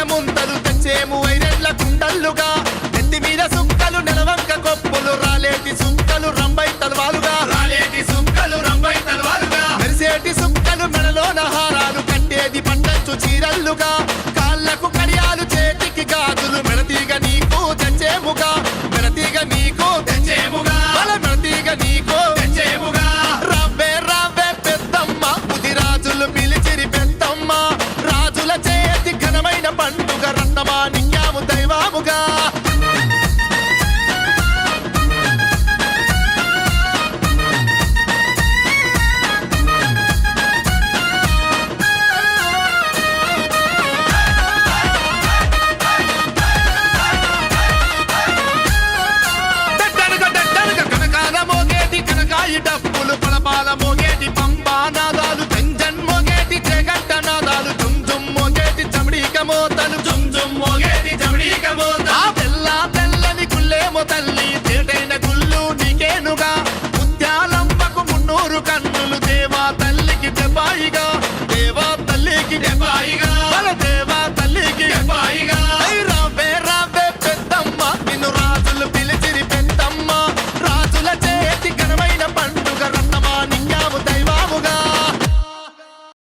ముంతలు తెచ్చేము వైరెళ్ళ కుండల్లుగా నెత్తి మీద సుక్కలు నెలవంక కొప్పులు రాలేటి సుక్కలు రంబై తలవాలుగా మెరిసేటి సుక్కలు మెడలోన హారాలు కట్టేది పండంచు చీరల్లుగా కాళ్ళకు కడియాలు చేతికి గాజులు మెడతీగ నీకు తెచ్చేముగా మెడతీగ నీకు తెచ్చేముగా మెడతీగ నీకు తెచ్చేముగా రావే రావే పెద్దమ్మ ముదిరాజులు పిలిచిరి పెద్దమ్మ రాజుల చేతి ఘనమైన పండుగ రన్నమా నింగాము దైవాముగా డప్పులు పలపాల మోగేటి పంబా నాదాలు జంజన్ మోగేటి జగట్ట నాదాలు జుమ్ జుమ్ మోగేటి చమడీక మోతలు తెల్లని గుల్లేమో తల్లి తేటైన గుళ్ళు నీకేనుగా ముత్యాలమ్మకు 300 కన్నులు దేవా తల్లికి దెబ్బాయిగా